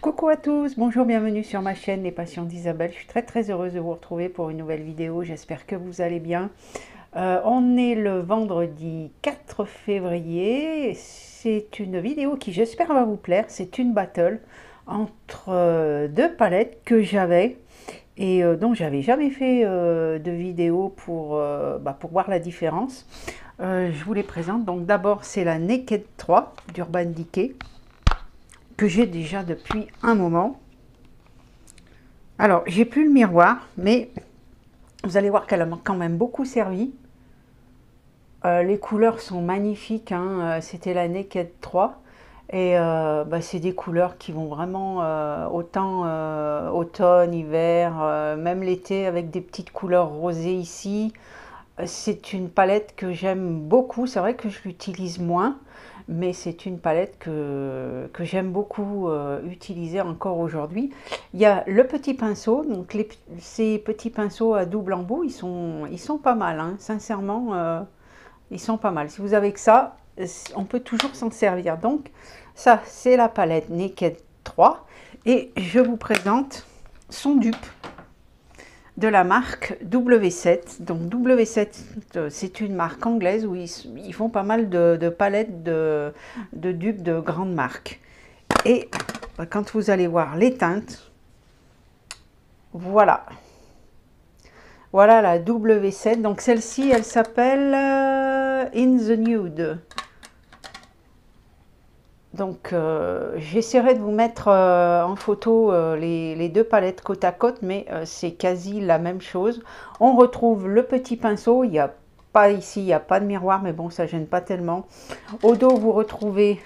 Coucou à tous, bonjour, bienvenue sur ma chaîne Les Passions d'Isabelle. Je suis très heureuse de vous retrouver pour une nouvelle vidéo, j'espère que vous allez bien. On est le vendredi 4 février, c'est une vidéo qui j'espère va vous plaire, c'est une battle entre deux palettes que j'avais et dont j'avais jamais fait de vidéo pour voir la différence. Je vous les présente, donc d'abord c'est la Naked 3 d'Urban Decay, que j'ai déjà depuis un moment. Alors, j'ai plus le miroir, mais vous allez voir qu'elle a quand même beaucoup servi. Les couleurs sont magnifiques, hein. C'était la Naked 3. Et c'est des couleurs qui vont vraiment autant automne, hiver, même l'été, avec des petites couleurs rosées ici. C'est une palette que j'aime beaucoup. C'est vrai que je l'utilise moins, mais c'est une palette que j'aime beaucoup utiliser encore aujourd'hui. Il y a le petit pinceau, donc ces petits pinceaux à double embout, ils sont pas mal, hein. Sincèrement, ils sont pas mal. Si vous avez que ça, on peut toujours s'en servir. Donc ça, c'est la palette Naked 3, et je vous présente son dupe de la marque W7. Donc W7, c'est une marque anglaise où ils font pas mal de palettes de dupes de grandes marques. Et quand vous allez voir les teintes, voilà la W7. Donc celle-ci, elle s'appelle In the Nude. Donc j'essaierai de vous mettre en photo les deux palettes côte à côte, mais c'est quasi la même chose. On retrouve le petit pinceau, il n'y a pas ici, il n'y a pas de miroir, mais bon, ça gêne pas tellement. Au dos, vous retrouvez,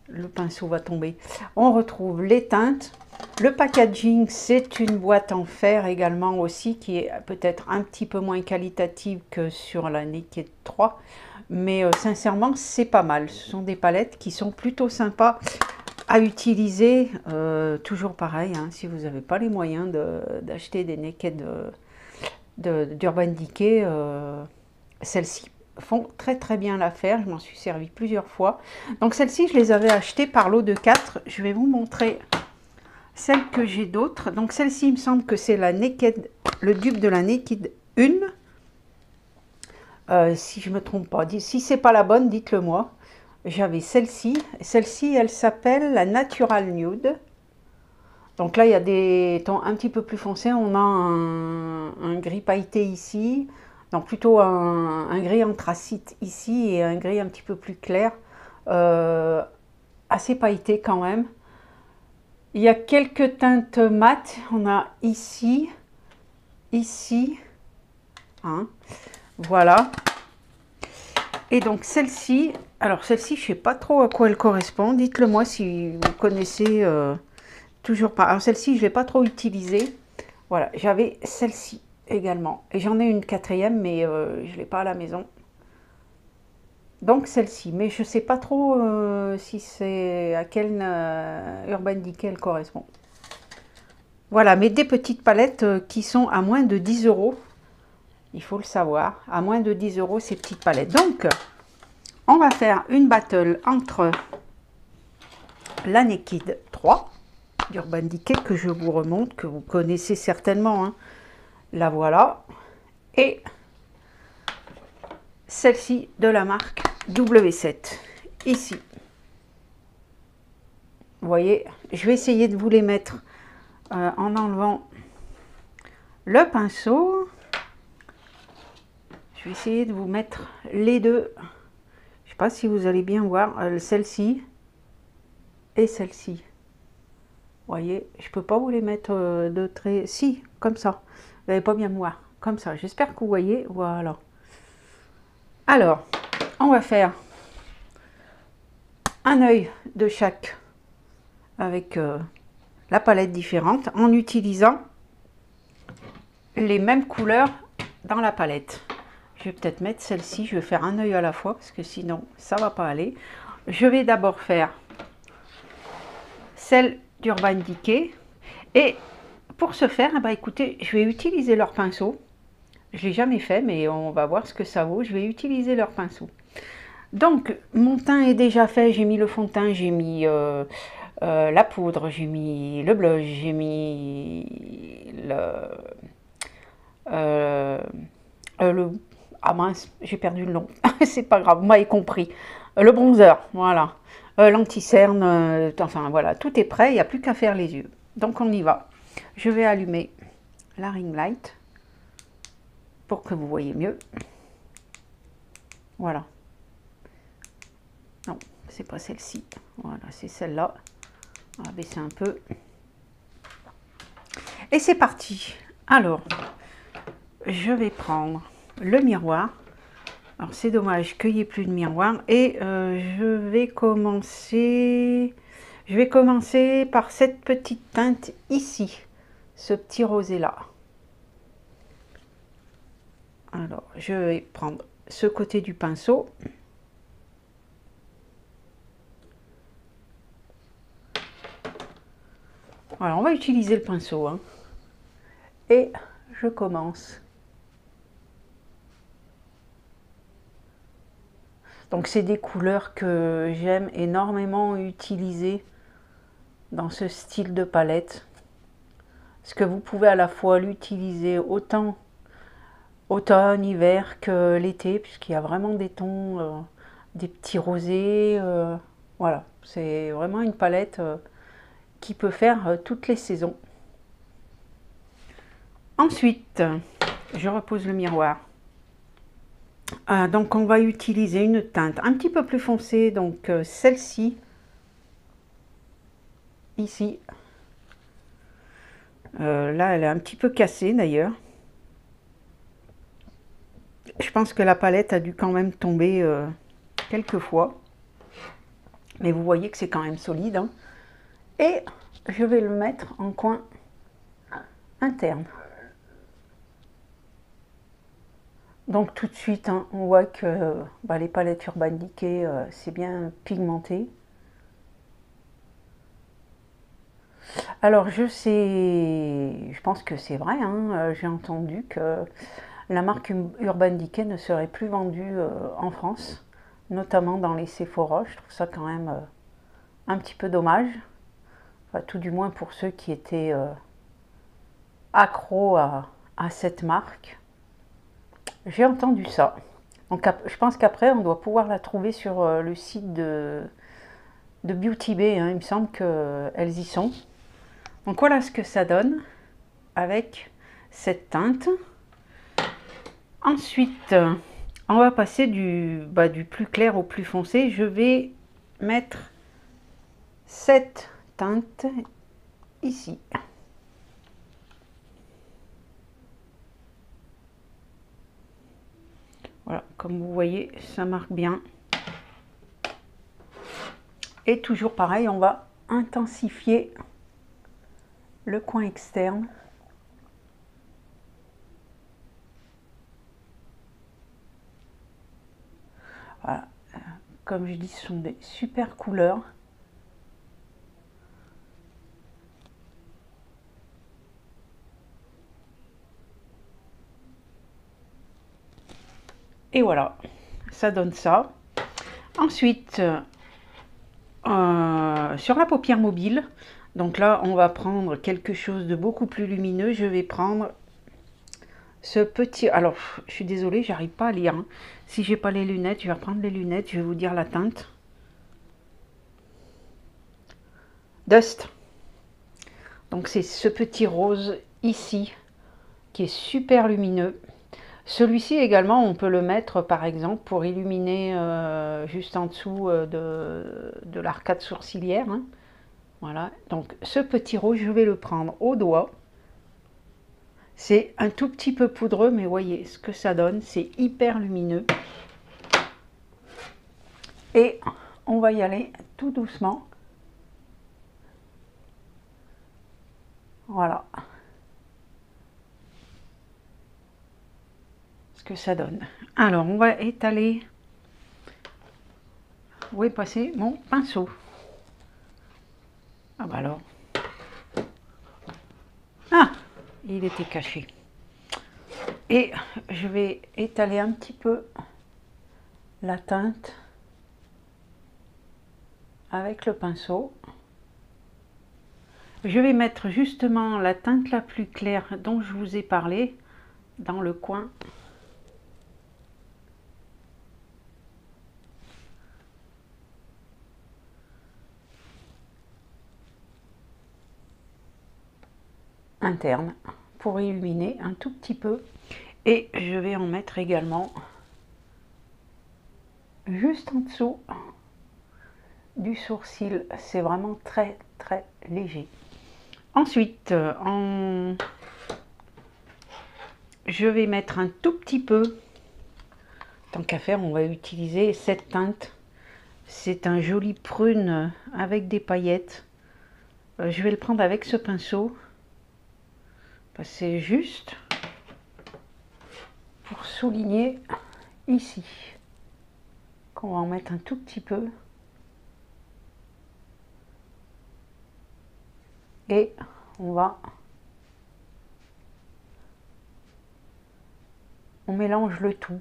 le pinceau va tomber, on retrouve les teintes. Le packaging, c'est une boîte en fer également aussi, qui est peut-être un petit peu moins qualitative que sur la Naked 3. Mais sincèrement, c'est pas mal. Ce sont des palettes qui sont plutôt sympas à utiliser. Toujours pareil, hein, si vous n'avez pas les moyens d'acheter des Naked d'Urban Decay, celles-ci font très bien l'affaire. Je m'en suis servi plusieurs fois. Donc celles-ci, je les avais achetées par lot de 4. Je vais vous montrer celles que j'ai d'autres. Donc celle-ci, il me semble que c'est la Naked, le dupe de la Naked 1. Si je me trompe pas, si c'est pas la bonne, dites-le moi. J'avais celle-ci. Celle-ci, elle s'appelle la Natural Nude. Donc là, il y a des tons un petit peu plus foncés. On a un gris pailleté ici. Donc plutôt un gris anthracite ici et un gris un petit peu plus clair. Assez pailleté quand même. Il y a quelques teintes mat. On a ici. Hein. Voilà. Et donc celle-ci, alors celle-ci, je sais pas trop à quoi elle correspond. Dites-le moi si vous connaissez toujours pas. Alors celle-ci, je l'ai pas trop utilisée. Voilà, j'avais celle-ci également. Et j'en ai une quatrième, mais je l'ai pas à la maison. Donc celle-ci, mais je sais pas trop si c'est à quel Urban Decay elle correspond. Voilà, mais des petites palettes qui sont à moins de 10 €. Il faut le savoir, à moins de 10 € ces petites palettes. Donc, on va faire une battle entre la Naked 3 d'Urban Decay, que je vous remonte, que vous connaissez certainement, hein. La voilà. Et celle-ci de la marque W7, ici. Vous voyez, je vais essayer de vous les mettre en enlevant le pinceau. Je vais essayer de vous mettre les deux. Je ne sais pas si vous allez bien voir celle-ci et celle-ci. Vous voyez, je ne peux pas vous les mettre de très... Si, comme ça. Vous n'allez pas bien me voir. Comme ça. J'espère que vous voyez. Voilà. Alors, on va faire un œil de chaque avec la palette différente en utilisant les mêmes couleurs dans la palette. Je vais peut-être mettre celle-ci, je vais faire un œil à la fois parce que sinon ça va pas aller. Je vais d'abord faire celle d'Urban Decay et pour ce faire, bah, écoutez, je vais utiliser leur pinceau. Je l'ai jamais fait, mais on va voir ce que ça vaut. Je vais utiliser leur pinceau. Donc, mon teint est déjà fait. J'ai mis le fond de teint, j'ai mis la poudre, j'ai mis le blush, j'ai mis le... Ah mince, j'ai perdu le nom. C'est pas grave, vous m'avez compris. Le bronzer, voilà. L'anti-cerne, enfin voilà, tout est prêt. Il n'y a plus qu'à faire les yeux. Donc, on y va. Je vais allumer la ring light pour que vous voyez mieux. Voilà. Non, c'est pas celle-ci. Voilà, c'est celle-là. On va baisser un peu. Et c'est parti. Alors, je vais prendre le miroir. Alors, c'est dommage qu'il n'y ait plus de miroir. Et je vais commencer par cette petite teinte ici. Ce petit rosé-là. Alors, je vais prendre ce côté du pinceau. Voilà, on va utiliser le pinceau. Hein. Et je commence. Donc, c'est des couleurs que j'aime énormément utiliser dans ce style de palette. Parce que vous pouvez à la fois l'utiliser autant automne, hiver que l'été, puisqu'il y a vraiment des tons, des petits rosés. Voilà, c'est vraiment une palette qui peut faire toutes les saisons. Ensuite, je repose le miroir. Donc on va utiliser une teinte un petit peu plus foncée, donc celle-ci, ici. Là, elle est un petit peu cassée d'ailleurs. Je pense que la palette a dû quand même tomber quelques fois. Mais vous voyez que c'est quand même solide. Hein. Et je vais le mettre en coin interne. Donc tout de suite, hein, on voit que les palettes Urban Decay, c'est bien pigmenté. Alors je sais, je pense que c'est vrai, hein, j'ai entendu que la marque Urban Decay ne serait plus vendue en France, notamment dans les Sephora. Je trouve ça quand même un petit peu dommage, enfin, tout du moins pour ceux qui étaient accros à cette marque. J'ai entendu ça. Donc je pense qu'après on doit pouvoir la trouver sur le site de Beauty Bay, hein. Il me semble qu'elles y sont. Donc voilà ce que ça donne avec cette teinte. Ensuite, on va passer du plus clair au plus foncé. Je vais mettre cette teinte ici. Voilà, comme vous voyez, ça marque bien. Et toujours pareil, on va intensifier le coin externe. Voilà, comme je dis, ce sont des super couleurs. Et voilà, ça donne ça. Ensuite, sur la paupière mobile, donc là, on va prendre quelque chose de beaucoup plus lumineux. Je vais prendre ce petit... Alors, je suis désolée, j'arrive pas à lire. Hein. Si j'ai pas les lunettes, je vais reprendre les lunettes. Je vais vous dire la teinte. Dust. Donc, c'est ce petit rose ici qui est super lumineux. Celui-ci également, on peut le mettre par exemple pour illuminer juste en dessous de l'arcade sourcilière. Hein. Voilà, donc ce petit rose, je vais le prendre au doigt. C'est un tout petit peu poudreux, mais voyez ce que ça donne, c'est hyper lumineux. Et on va y aller tout doucement. Voilà. ce que ça donne. Alors, on va étaler. Où est passé mon pinceau? Ah bah alors. Ah, il était caché. Et je vais étaler un petit peu la teinte avec le pinceau. Je vais mettre justement la teinte la plus claire dont je vous ai parlé dans le coin. Interne pour illuminer un tout petit peu, et je vais en mettre également juste en dessous du sourcil. C'est vraiment très très léger. Ensuite je vais mettre un tout petit peu, tant qu'à faire on va utiliser cette teinte. C'est un joli prune avec des paillettes. Je vais le prendre avec ce pinceau. C'est juste pour souligner ici qu'on va en mettre un tout petit peu, et on mélange le tout.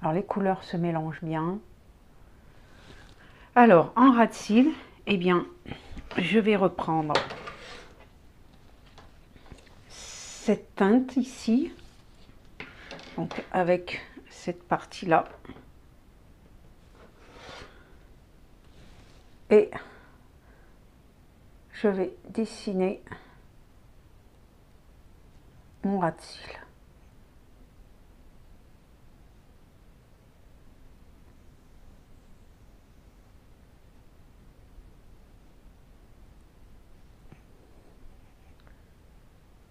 Alors les couleurs se mélangent bien. Alors en ras de cils, eh bien je vais reprendre cette teinte ici, donc avec cette partie là, et je vais dessiner mon ras de cils.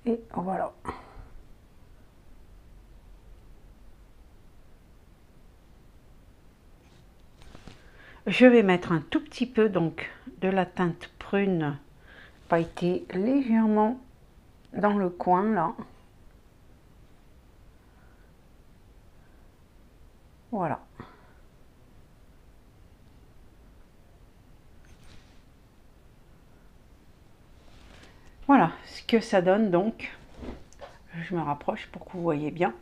Et voilà. Je vais mettre un tout petit peu donc de la teinte prune pailletée légèrement dans le coin là. Voilà. Voilà ce que ça donne donc. Je me rapproche pour que vous voyez bien.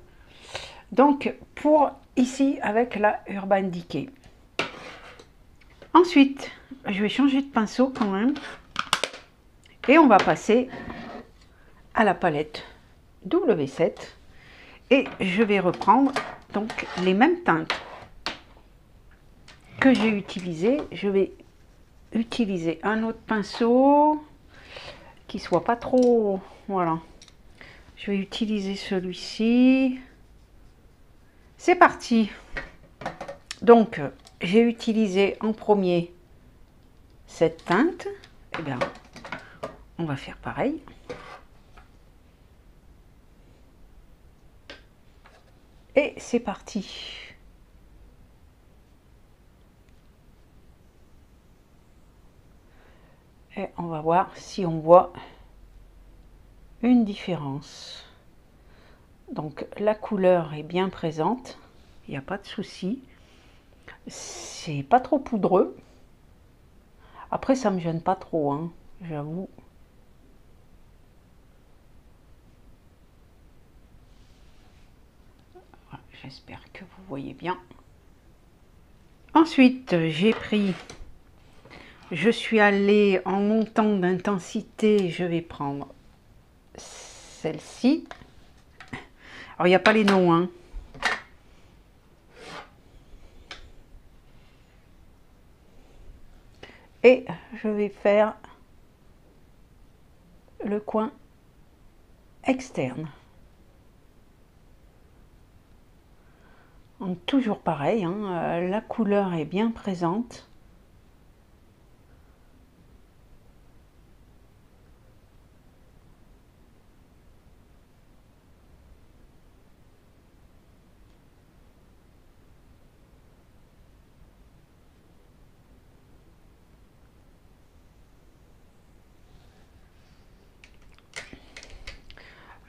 Donc pour ici avec la Urban Decay. Ensuite, je vais changer de pinceau quand même. Et on va passer à la palette W7. Et je vais reprendre donc les mêmes teintes que j'ai utilisées. Je vais utiliser un autre pinceau qui soit pas trop, voilà, je vais utiliser celui-ci. C'est parti. Donc j'ai utilisé en premier cette teinte, et bien on va faire pareil. Et c'est parti. Et on va voir si on voit une différence. Donc la couleur est bien présente, il n'y a pas de souci. C'est pas trop poudreux. Après ça me gêne pas trop, hein, j'avoue. Voilà, j'espère que vous voyez bien. Ensuite j'ai pris, je suis allée en montant d'intensité, je vais prendre celle-ci. Alors il n'y a pas les noms, hein. Et je vais faire le coin externe. Donc, toujours pareil, hein, la couleur est bien présente.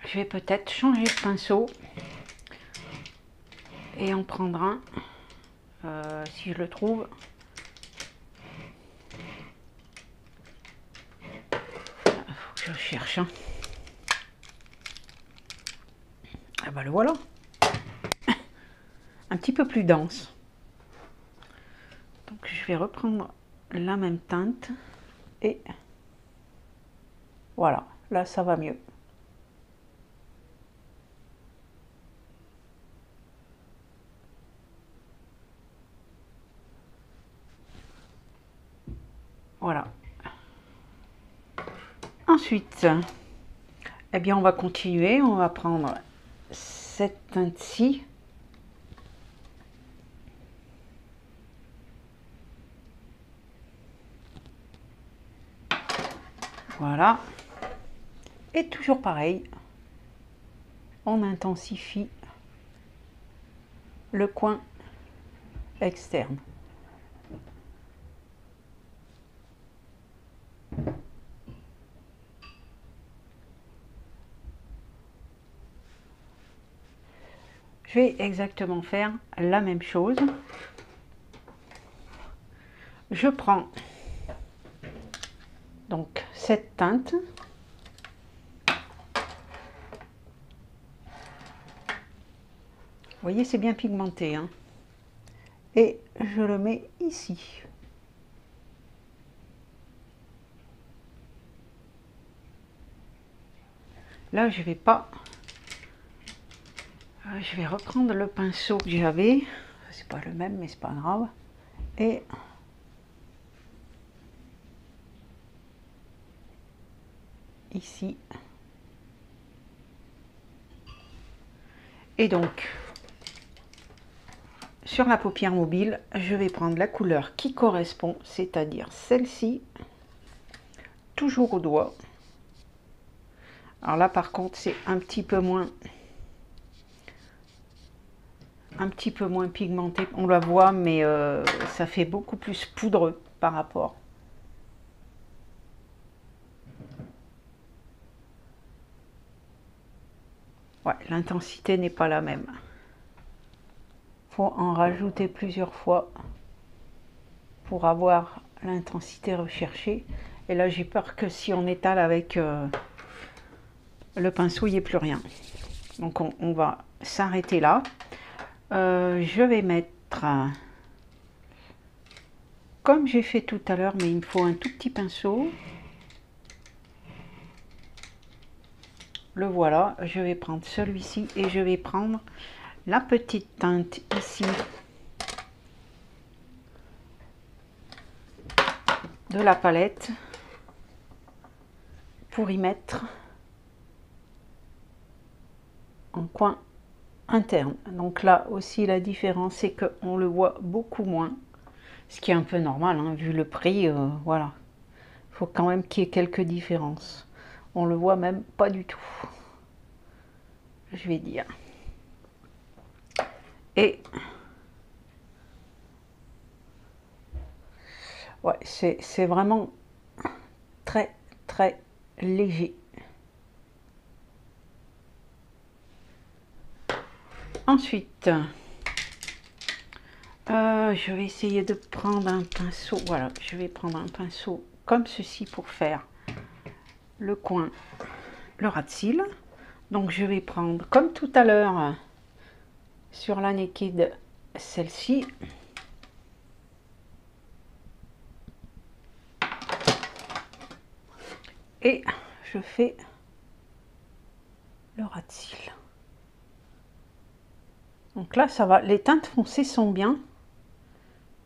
je vais peut-être changer de pinceau et en prendre un si je le trouve. Faut que je cherche. Hein. Ah bah le voilà. Un petit peu plus dense. Donc je vais reprendre la même teinte et voilà, là ça va mieux. Voilà. Ensuite, eh bien on va continuer, on va prendre cette teinte-ci. Voilà. Et toujours pareil, on intensifie le coin externe. Je vais exactement faire la même chose. Je prends donc cette teinte. Vous voyez, c'est bien pigmenté. Hein. Et je le mets ici. Là, je vais pas... Je vais reprendre le pinceau que j'avais. C'est pas le même, mais c'est pas grave. Et... ici. Et donc, sur la paupière mobile, je vais prendre la couleur qui correspond, c'est-à-dire celle-ci, toujours au doigt. Alors là, par contre, c'est un petit peu moins pigmenté. On la voit, mais ça fait beaucoup plus poudreux par rapport. Ouais, l'intensité n'est pas la même. Faut en rajouter plusieurs fois pour avoir l'intensité recherchée. Et là, j'ai peur que si on étale avec le pinceau, il n'y ait plus rien. Donc, on va s'arrêter là. Je vais mettre, comme j'ai fait tout à l'heure, mais il me faut un tout petit pinceau. Le voilà, je vais prendre celui-ci et je vais prendre la petite teinte ici de la palette pour y mettre en coin interne. Donc là aussi la différence c'est qu'on le voit beaucoup moins, ce qui est un peu normal hein, vu le prix. Voilà, il faut quand même qu'il y ait quelques différences. On le voit même pas du tout, je vais dire. Et ouais, c'est vraiment très très léger. Ensuite, je vais essayer de prendre un pinceau. Voilà, je vais prendre un pinceau comme ceci pour faire le coin, le ras de cils. Donc je vais prendre, comme tout à l'heure, sur la Naked, celle-ci. Et je fais le ras de cils. Donc là, ça va. Les teintes foncées sont bien,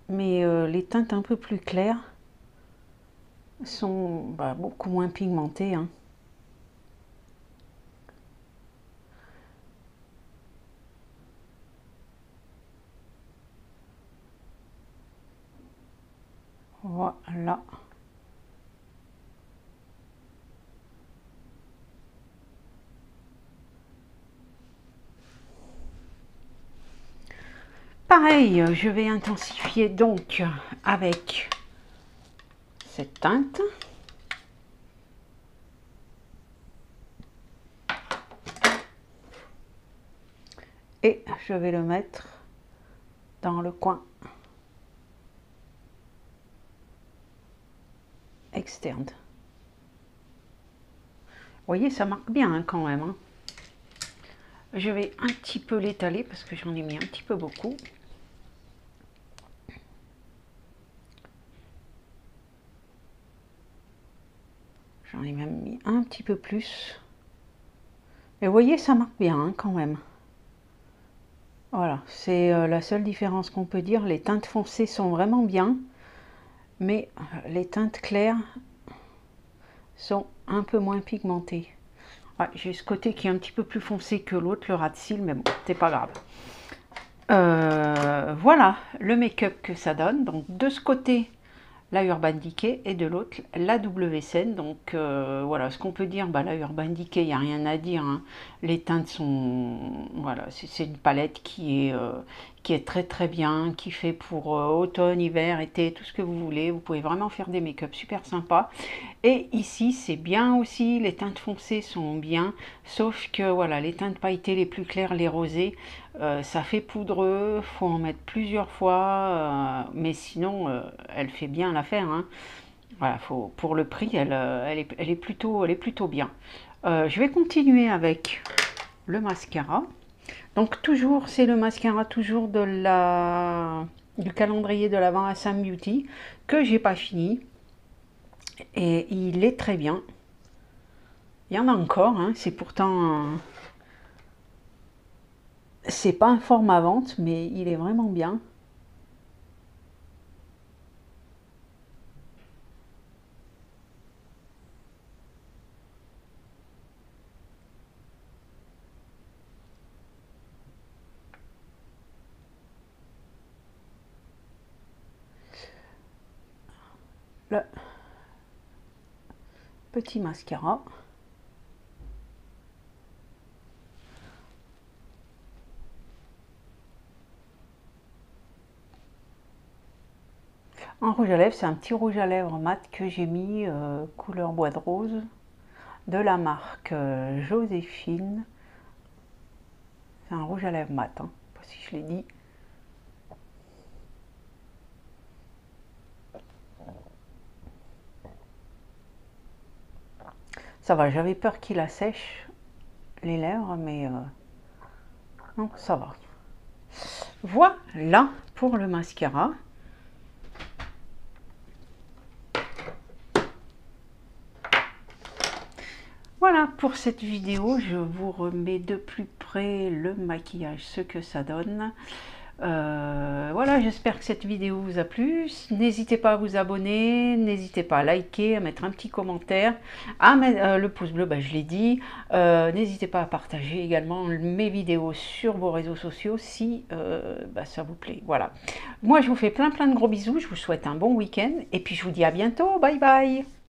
mais les teintes un peu plus claires sont beaucoup moins pigmentées. Hein. Voilà. Pareil, je vais intensifier donc avec cette teinte. Et je vais le mettre dans le coin externe. Vous voyez, ça marque bien hein, quand même. Hein. Je vais un petit peu l'étaler parce que j'en ai mis un petit peu beaucoup. J'en ai même mis un petit peu plus. Et vous voyez, ça marque bien hein, quand même. Voilà, c'est la seule différence qu'on peut dire. Les teintes foncées sont vraiment bien, mais les teintes claires sont un peu moins pigmentées. Ouais, j'ai ce côté qui est un petit peu plus foncé que l'autre, le ras de cils, mais bon, c'est pas grave. Voilà le make-up que ça donne. Donc de ce côté, la Urban Decay et de l'autre, la WSN. Donc voilà, ce qu'on peut dire, bah, la Urban Decay, il n'y a rien à dire. Hein. Les teintes sont... Voilà, c'est une palette qui est très très bien, qui fait pour automne, hiver, été, tout ce que vous voulez. Vous pouvez vraiment faire des make-up super sympas. Et ici, c'est bien aussi, les teintes foncées sont bien, sauf que voilà, les teintes pailletées les plus claires, les rosées, ça fait poudreux, faut en mettre plusieurs fois, mais sinon, elle fait bien l'affaire. Hein. Voilà, pour le prix, elle est plutôt bien. Je vais continuer avec le mascara. Donc toujours, c'est le mascara toujours du calendrier de l'Avent à Sam Beauty, que j'ai pas fini. Et il est très bien. Il y en a encore, hein. C'est pourtant... c'est pas un format vente, mais il est vraiment bien. Le petit mascara. En rouge à lèvres, c'est un petit rouge à lèvres mat que j'ai mis couleur bois de rose de la marque Joséphine. C'est un rouge à lèvres mat, hein. Je sais pas si je l'ai dit. Ça va, j'avais peur qu'il assèche les lèvres, mais non, ça va. Voilà pour le mascara. Voilà pour cette vidéo, je vous remets de plus près le maquillage, ce que ça donne. Voilà, j'espère que cette vidéo vous a plu. N'hésitez pas à vous abonner, n'hésitez pas à liker, à mettre un petit commentaire, à mettre le pouce bleu, bah, je l'ai dit. N'hésitez pas à partager également mes vidéos sur vos réseaux sociaux si bah, ça vous plaît. Voilà. Moi, je vous fais plein de gros bisous, je vous souhaite un bon week-end et puis je vous dis à bientôt. Bye bye.